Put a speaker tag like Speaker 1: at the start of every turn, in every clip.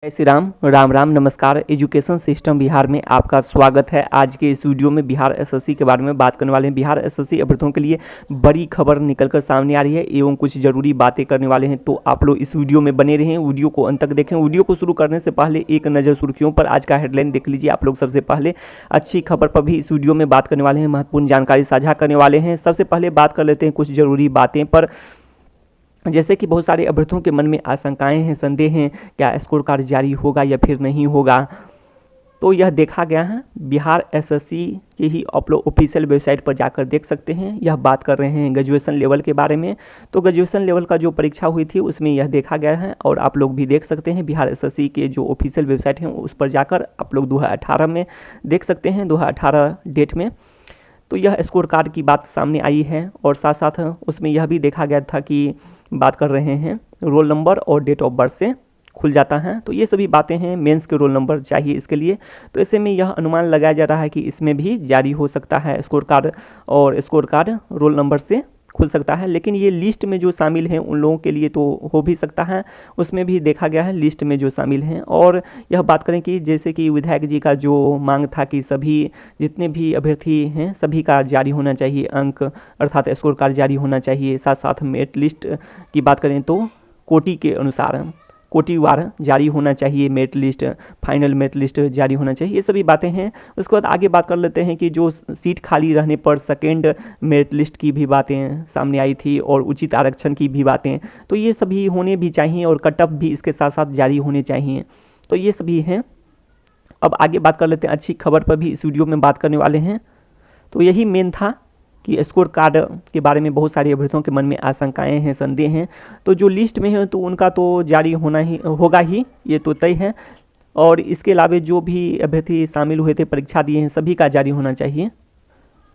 Speaker 1: जय श्री राम राम राम नमस्कार। Education system Bihar में आपका स्वागत है। आज के इस वीडियो में बिहार एसएससी के बारे में बात करने वाले हैं। बिहार एसएससी अभ्यर्थियों के लिए बड़ी खबर निकलकर सामने आ रही है एवं कुछ जरूरी बातें करने वाले हैं, तो आप लोग इस वीडियो में बने रहें, वीडियो को अंत तक देखें। वीडियो को शुरू करने से पहले एक नज़र सुर्खियों पर आज का हेडलाइन देख लीजिए। आप लोग सबसे पहले अच्छी खबर पर भी इस वीडियो में बात करने वाले हैं, महत्वपूर्ण जानकारी साझा करने वाले हैं। सबसे पहले बात कर लेते हैं कुछ जरूरी बातें पर। जैसे कि बहुत सारे अभ्यर्थियों के मन में आशंकाएं हैं, संदेह हैं, क्या स्कोर कार्ड जारी होगा या फिर नहीं होगा। तो यह देखा गया है, बिहार एसएससी के ही आप लोग ऑफिशियल वेबसाइट पर जाकर देख सकते हैं। यह बात कर रहे हैं ग्रेजुएशन लेवल के बारे में। तो ग्रेजुएशन लेवल का जो परीक्षा हुई थी उसमें यह देखा गया है और आप लोग भी देख सकते हैं। बिहार एसएससी के जो ऑफिशियल वेबसाइट है उस पर जाकर आप लोग 2018 में देख सकते हैं, 2018 डेट में। तो यह स्कोर कार्ड की बात सामने आई है और साथ साथ उसमें यह भी देखा गया था कि बात कर रहे हैं रोल नंबर और डेट ऑफ बर्थ से खुल जाता है। तो ये सभी बातें हैं, मेंस के रोल नंबर चाहिए इसके लिए। तो ऐसे में यह अनुमान लगाया जा रहा है कि इसमें भी जारी हो सकता है स्कोर कार्ड, और स्कोर कार्ड रोल नंबर से खुल सकता है। लेकिन ये लिस्ट में जो शामिल हैं उन लोगों के लिए तो हो भी सकता है, उसमें भी देखा गया है लिस्ट में जो शामिल हैं। और यह बात करें कि जैसे कि विधायक जी का जो मांग था कि सभी जितने भी अभ्यर्थी हैं सभी का जारी होना चाहिए अंक, अर्थात स्कोर कार्ड जारी होना चाहिए। साथ साथ मेरिट लिस्ट की बात करें तो कोटि के अनुसार कोटिवार जारी होना चाहिए, merit list, final merit list जारी होना चाहिए। ये सभी बातें हैं। उसके बाद आगे बात कर लेते हैं कि जो सीट खाली रहने पर सेकेंड मेरिट लिस्ट की भी बातें सामने आई थी और उचित आरक्षण की भी बातें, तो ये सभी होने भी चाहिए और कट ऑफ भी इसके साथ साथ जारी होने चाहिए। तो ये सभी हैं। अब आगे बात कर लेते हैं, अच्छी खबर पर भी इस वीडियो में बात करने वाले हैं। तो यही मेन था कि स्कोर कार्ड के बारे में बहुत सारे अभ्यर्थियों के मन में आशंकाएं हैं, संदेह हैं। तो जो लिस्ट में है तो उनका तो जारी होना ही होगा ही, ये तो तय है। और इसके अलावा जो भी अभ्यर्थी शामिल हुए थे, परीक्षा दिए हैं, सभी का जारी होना चाहिए।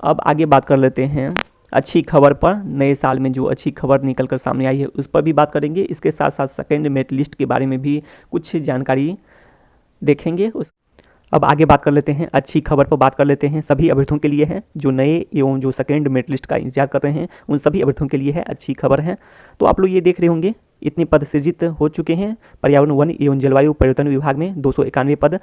Speaker 1: अब आगे बात कर लेते हैं अच्छी खबर पर। नए साल में जो अच्छी खबर निकल कर सामने आई है उस पर भी बात करेंगे। इसके साथ साथ सेकेंड मेरिट लिस्ट के बारे में भी कुछ जानकारी देखेंगे। अब आगे बात कर लेते हैं, अच्छी खबर पर बात कर लेते हैं। सभी अभ्यर्थियों के लिए है, जो नए एवं जो सेकेंड मेरिट लिस्ट का इंतजार कर रहे हैं उन सभी अभ्यर्थियों के लिए है अच्छी खबर है। तो आप लोग ये देख रहे होंगे इतने पद सृजित हो चुके हैं पर्यावरण वन एवं जलवायु परिवर्तन विभाग में 291 पद।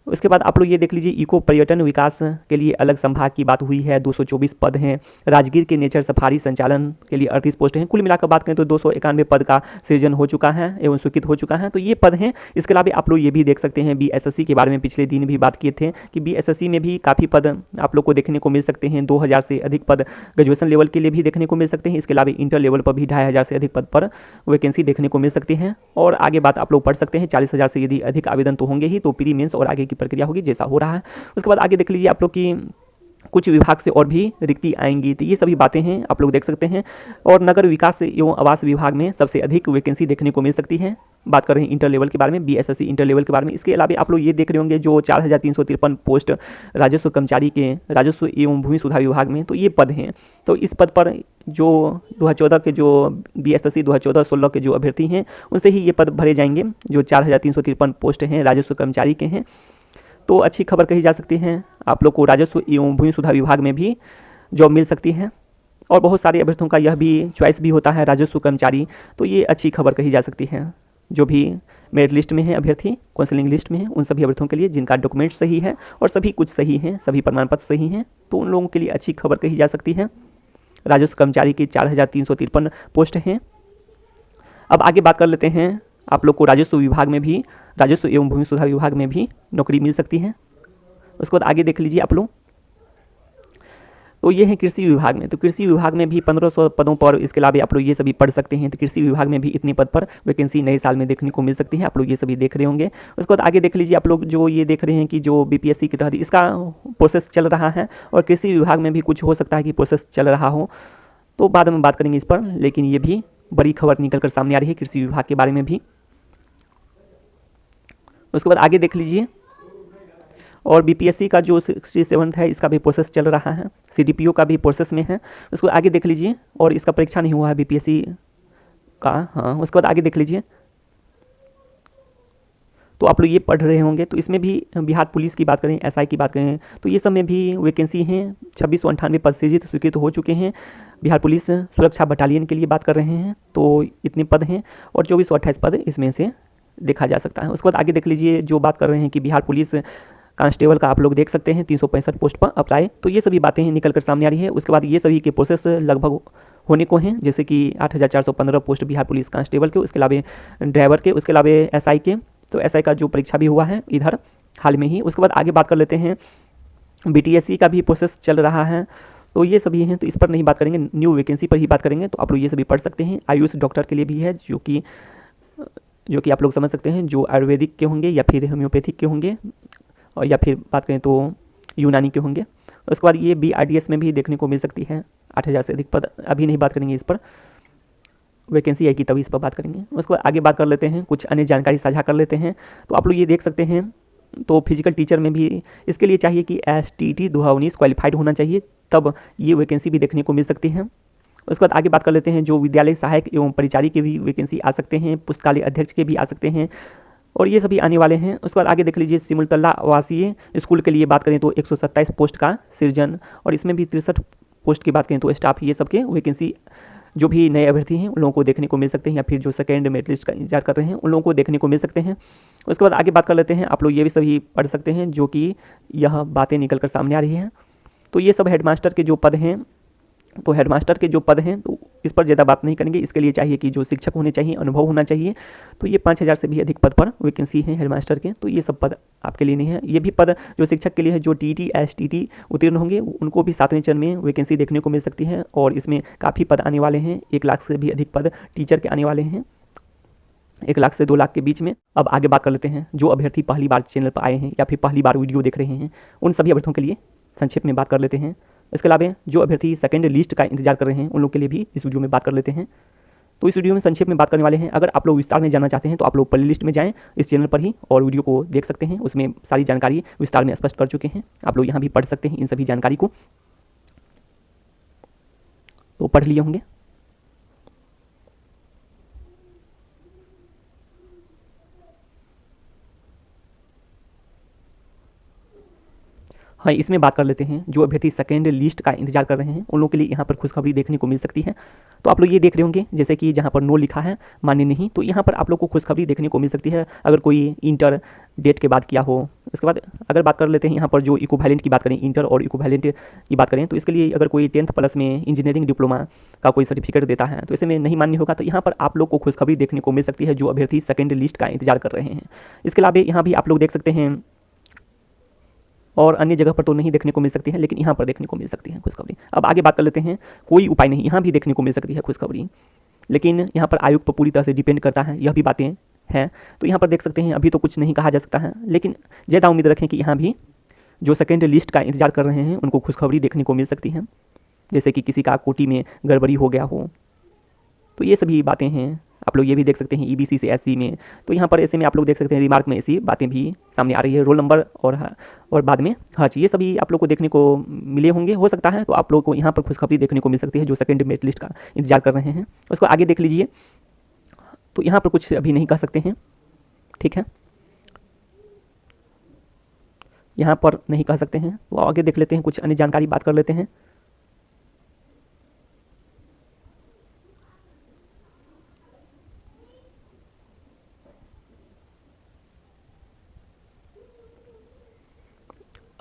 Speaker 1: उसके बाद आप लोग ये देख लीजिए इको पर्यटन विकास के लिए अलग संभाग की बात हुई है, 224 पद हैं। राजगीर के नेचर सफारी संचालन के लिए 38 पोस्ट हैं। कुल मिलाकर बात करें तो 291 पद का सृजन हो चुका है एवं स्वीकृत हो चुका है। तो ये पद हैं। इसके अलावा आप लोग ये भी देख सकते हैं बीएसएससी के बारे में पिछले दिन भी बात किए थे कि बीएसएससी में भी काफ़ी पद आप लोग को देखने को मिल सकते हैं। 2000 से अधिक पद ग्रेजुएशन लेवल के लिए भी देखने को मिल सकते हैं। इसके अलावा इंटर लेवल पर भी 2500 से अधिक पद पर वैकेंसी देखने को मिल सकती है। और आगे बात आप लोग पढ़ सकते हैं, 40,000 से यदि अधिक आवेदन तो होंगे ही, तो प्री मेंस और आगे की प्रक्रिया होगी जैसा हो रहा है। उसके बाद आगे देख लीजिए आप लोग की कुछ विभाग से और भी रिक्ति आएंगी। तो ये सभी बातें हैं, आप लोग देख सकते हैं। और नगर विकास एवं आवास विभाग में सबसे अधिक वैकेंसी देखने को मिल सकती है। बात कर रहे हैं इंटर लेवल के बारे में, बीएसएससी इंटर लेवल के बारे में। इसके अलावा आप लोग ये देख रहे होंगे जो 4353 पोस्ट राजस्व कर्मचारी के राजस्व एवं भूमि सुधार विभाग में, तो ये पद हैं। तो इस पद पर जो 2014 के जो बीएसएससी 2014-16 के जो अभ्यर्थी हैं उनसे ही ये पद भरे जाएंगे, जो 4353 पोस्ट हैं राजस्व कर्मचारी के हैं। तो अच्छी खबर कही जा सकती है, आप लोग को राजस्व एवं भूमि सुधार विभाग में भी जॉब मिल सकती है। और बहुत सारे अभ्यर्थियों का यह भी चॉइस भी होता है राजस्व कर्मचारी। तो ये अच्छी खबर कही जा सकती है। जो भी मेरिट लिस्ट में है अभ्यर्थी, काउंसलिंग लिस्ट में है, उन सभी अभ्यर्थियों के लिए जिनका डॉक्यूमेंट सही है और सभी कुछ सही हैं, सभी प्रमाण पत्र सही हैं, तो उन लोगों के लिए अच्छी खबर कही जा सकती है। राजस्व कर्मचारी की 4353 पोस्ट हैं। अब आगे बात कर लेते हैं, आप लोग को राजस्व विभाग में भी, राजस्व एवं भूमि सुधार विभाग में भी नौकरी मिल सकती है। उसके बाद आगे देख लीजिए आप लोग, तो ये है कृषि विभाग में। तो कृषि विभाग में भी 1500 पदों पर, इसके अलावा आप लोग ये सभी पढ़ सकते हैं। तो कृषि विभाग में भी इतने पद पर वैकेंसी नए साल में देखने को मिल सकती है, आप लोग ये सभी देख रहे होंगे। उसके बाद आगे देख लीजिए आप लोग, जो ये देख रहे हैं कि जो बीपीएससी के तहत इसका प्रोसेस चल रहा है और कृषि विभाग में भी कुछ हो सकता है कि प्रोसेस चल रहा हो, तो बाद में बात करेंगे इस पर। लेकिन ये भी बड़ी खबर निकल कर सामने आ रही है कृषि विभाग के बारे में भी। उसके बाद आगे देख लीजिए, और बीपीएससी का जो 67 है इसका भी प्रोसेस चल रहा है, सीडीपीओ का भी प्रोसेस में है। उसको आगे देख लीजिए, और इसका परीक्षा नहीं हुआ है बीपीएससी का। हाँ, उसके बाद आगे देख लीजिए, तो आप लोग ये पढ़ रहे होंगे। तो इसमें भी बिहार पुलिस की बात करें, एसआई की बात करें, तो ये सब में भी वैकेंसी हैं। 2698 पद सृजित स्वीकृत हो चुके हैं। बिहार पुलिस सुरक्षा बटालियन के लिए बात कर रहे हैं, तो इतने पद हैं और 2428 पद इसमें से देखा जा सकता है। उसके बाद आगे देख लीजिए, जो बात कर रहे हैं कि बिहार पुलिस कांस्टेबल का आप लोग देख सकते हैं 365 पोस्ट पर अप्लाई, तो ये सभी बातें निकल कर सामने आ रही है। उसके बाद ये सभी के प्रोसेस लगभग होने को हैं, जैसे कि 8415 पोस्ट बिहार पुलिस कांस्टेबल के, उसके अलावा ड्राइवर के, उसके अलावा एसआई के, तो एसआई का जो परीक्षा भी हुआ है इधर हाल में ही। उसके बाद आगे बात कर लेते हैं, बीटीएससी का भी प्रोसेस चल रहा है, तो ये सभी हैं, तो इस पर नहीं बात करेंगे, न्यू वैकेंसी पर ही बात करेंगे। तो आप लोग ये सभी पढ़ सकते हैं। आयुष डॉक्टर के लिए भी है, जो कि आप लोग समझ सकते हैं, जो आयुर्वेदिक के होंगे या फिर होम्योपैथिक के होंगे, और या फिर बात करें तो यूनानी के होंगे। उसके बाद ये BRDS में भी देखने को मिल सकती है 8000 से अधिक पद, अभी नहीं बात करेंगे इस पर, वैकेंसी आएगी तभी इस पर बात करेंगे। उसके बाद आगे बात कर लेते हैं, कुछ अन्य जानकारी साझा कर लेते हैं। तो आप लोग ये देख सकते हैं, तो फिजिकल टीचर में भी इसके लिए चाहिए कि STT 2019 क्वालिफाइड होना चाहिए, तब ये वैकेंसी भी देखने को मिल सकती है। उसके बाद आगे बात कर लेते हैं, जो विद्यालय सहायक एवं परिचारी के भी वैकेंसी आ सकते हैं, पुस्तकालय अध्यक्ष के भी आ सकते हैं, और ये सभी आने वाले हैं। उसके बाद आगे देख लीजिए, सिमुलतला आवासीय स्कूल के लिए बात करें तो 127 पोस्ट का सृजन, और इसमें भी 63 पोस्ट की बात करें तो स्टाफ, ये सबके वैकेंसी जो भी नए अभ्यर्थी हैं उन लोगों को देखने को मिल सकते हैं, या फिर जो सेकेंड मेरिट लिस्ट का इंतजार कर रहे हैं उन लोगों को देखने को मिल सकते हैं। उसके बाद आगे बात कर लेते हैं, आप लोग ये भी सभी पढ़ सकते हैं, जो कि यह बातें निकल कर सामने आ रही हैं। तो ये सब हेडमास्टर के जो पद हैं, तो हेडमास्टर के जो पद हैं, तो इस पर ज़्यादा बात नहीं करेंगे। इसके लिए चाहिए कि जो शिक्षक होने चाहिए, अनुभव होना चाहिए, तो ये 5000 से भी अधिक पद पर वैकेंसी है हेडमास्टर के, तो ये सब पद आपके लिए नहीं है। ये भी पद जो शिक्षक के लिए है, जो TT STT उत्तीर्ण होंगे उनको भी 7वें चरण में वैकेंसी देखने को मिल सकती है, और इसमें काफ़ी पद आने वाले हैं, 1 लाख से भी अधिक पद टीचर के आने वाले हैं, 1 लाख से 2 लाख के बीच में। अब आगे बात कर लेते हैं, जो अभ्यर्थी पहली बार चैनल पर आए हैं या फिर पहली बार वीडियो देख रहे हैं, उन सभी अभ्यर्थियों के लिए संक्षेप में बात कर लेते हैं। इसके अलावा जो अभ्यर्थी सेकंड लिस्ट का इंतजार कर रहे हैं उन लोग के लिए भी इस वीडियो में बात कर लेते हैं। तो इस वीडियो में संक्षेप में बात करने वाले हैं। अगर आप लोग विस्तार में जानना चाहते हैं तो आप लोग प्ले लिस्ट में जाएं इस चैनल पर ही, और वीडियो को देख सकते हैं, उसमें सारी जानकारी विस्तार में स्पष्ट कर चुके हैं। आप लोग यहाँ भी पढ़ सकते हैं इन सभी जानकारी को, तो पढ़ लिए होंगे। हाँ, इसमें बात कर लेते हैं, जो अभ्यर्थी सेकेंड लिस्ट का इंतजार कर रहे हैं उन लोगों के लिए यहाँ पर खुशखबरी देखने को मिल सकती है। तो आप लोग ये देख रहे होंगे, जैसे कि जहाँ पर नो लिखा है, मान्य नहीं, तो यहाँ पर आप लोग को खुशखबरी देखने को मिल सकती है, अगर कोई इंटर डेट के बाद किया हो। उसके बाद अगर बात कर लेते हैं यहाँ पर जो इक्विवेलेंट की बात करें, इंटर और इक्विवेलेंट की बात करें, तो इसके लिए अगर कोई 10th प्लस में इंजीनियरिंग डिप्लोमा का कोई सर्टिफिकेट देता है तो इसमें नहीं मान्य होगा, तो यहाँ पर आप लोग को खुशखबरी देखने को मिल सकती है, जो अभ्यर्थी सेकेंड लिस्ट का इंतजार कर रहे हैं। इसके अलावा यहाँ भी आप लोग देख सकते हैं, और अन्य जगह पर तो नहीं देखने को मिल सकती है, लेकिन यहाँ पर देखने को मिल सकती है खुशखबरी। अब आगे बात कर लेते हैं, कोई उपाय नहीं, यहाँ भी देखने को मिल सकती है खुशखबरी, लेकिन यहाँ पर आयोग पर पूरी तरह से डिपेंड करता है, यह भी बातें हैं। तो यहाँ पर देख सकते हैं, अभी तो कुछ नहीं कहा जा सकता है, लेकिन ज़्यादा उम्मीद रखें कि यहाँ भी जो सेकेंड लिस्ट का इंतजार कर रहे हैं उनको खुशखबरी देखने को मिल सकती है, जैसे कि किसी का कोटी में गड़बड़ी हो गया हो, तो ये सभी बातें हैं। आप लोग ये भी देख सकते हैं EBC से SC में, तो यहाँ पर ऐसे में आप लोग देख सकते हैं रिमार्क में ऐसी बातें भी सामने आ रही है, रोल नंबर और बाद में हज, ये सभी आप लोग को देखने को मिले होंगे, हो सकता है। तो आप लोग को यहाँ पर खुशखबरी देखने को मिल सकती है, जो सेकंड मेरिट लिस्ट का इंतजार कर रहे हैं। उसको आगे देख लीजिए, तो यहाँ पर कुछ अभी नहीं कह सकते हैं, ठीक है, यहाँ पर नहीं कह सकते हैं। तो आगे देख लेते हैं, कुछ अन्य जानकारी बात कर लेते हैं।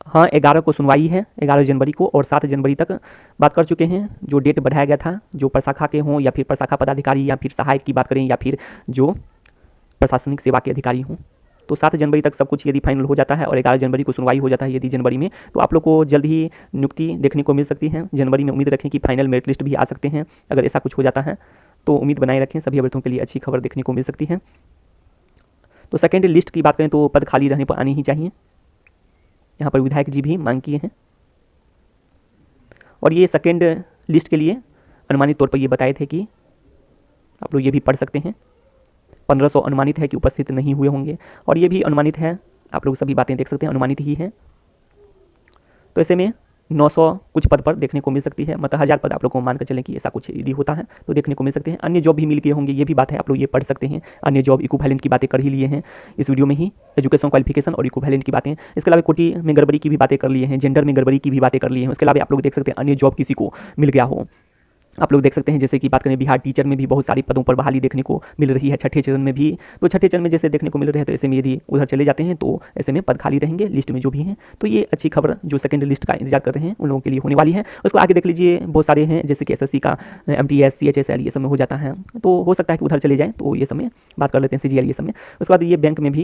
Speaker 1: हाँ, 11 को सुनवाई है, 11 जनवरी को, और 7 जनवरी तक बात कर चुके हैं। जो डेट बढ़ाया गया था, जो प्रशाखा के हों या फिर प्रशाखा पदाधिकारी या फिर सहायक की बात करें या फिर जो प्रशासनिक सेवा के अधिकारी हों, तो 7 जनवरी तक सब कुछ यदि फाइनल हो जाता है और 11 जनवरी को सुनवाई हो जाता है यदि जनवरी में, तो आप लोग को जल्द ही नियुक्ति देखने को मिल सकती है। जनवरी में उम्मीद रखें कि फाइनल मेरिट लिस्ट भी आ सकते हैं। अगर ऐसा कुछ हो जाता है तो उम्मीद बनाए रखें, सभी अभ्यर्थियों के लिए अच्छी खबर देखने को मिल सकती है। तो सेकेंड लिस्ट की बात करें तो पद खाली रहने पर आनी ही चाहिए, यहाँ पर विधायक जी भी मांग किए हैं, और ये सेकेंड लिस्ट के लिए अनुमानित तौर पर ये बताए थे कि आप लोग ये भी पढ़ सकते हैं, 1500 अनुमानित है कि उपस्थित नहीं हुए होंगे, और ये भी अनुमानित है, आप लोग सभी बातें देख सकते हैं, अनुमानित ही है। तो ऐसे में 900 कुछ पद पर देखने को मिल सकती है, मतलब 1000 पद आप लोग को मान कर चलें कि ऐसा कुछ यदि होता है तो देखने को मिल सकते हैं। अन्य जॉब भी मिल गए होंगे, ये भी बात है, आप लोग ये पढ़ सकते हैं। अन्य जॉब इक्विवेलेंट की बातें कर ही लिए हैं इस वीडियो में ही, एजुकेशन क्वालिफिकेशन और इक्विवेलेंट की बातें। इसके अलावा कोटी में गड़बड़ी की भी बातें कर लिए हैं, जेंडर में गड़बड़ी की भी बातें कर लिए हैं। उसके अलावा आप लोग देख सकते हैं अन्य जॉब किसी को मिल गया हो आप लोग देख सकते हैं। जैसे कि बात करें बिहार टीचर में भी बहुत सारी पदों पर बहाली देखने को मिल रही है, छठे चरण में भी। तो छठे चरण में जैसे देखने को मिल रहे हैं, तो ऐसे में यदि उधर चले जाते हैं तो ऐसे में पद खाली रहेंगे लिस्ट में जो भी हैं। तो ये अच्छी खबर जो सेकंड लिस्ट का इंतजार कर रहे हैं उन लोगों के लिए होने वाली है। उसको आगे देख लीजिए, बहुत सारे हैं जैसे कि एसएससी का MTS CHSL ये सब में हो जाता है, तो हो सकता है कि उधर चले जाएँ। तो ये सब में बात कर लेते हैं, CGL ये सब में। उसके बाद ये बैंक में भी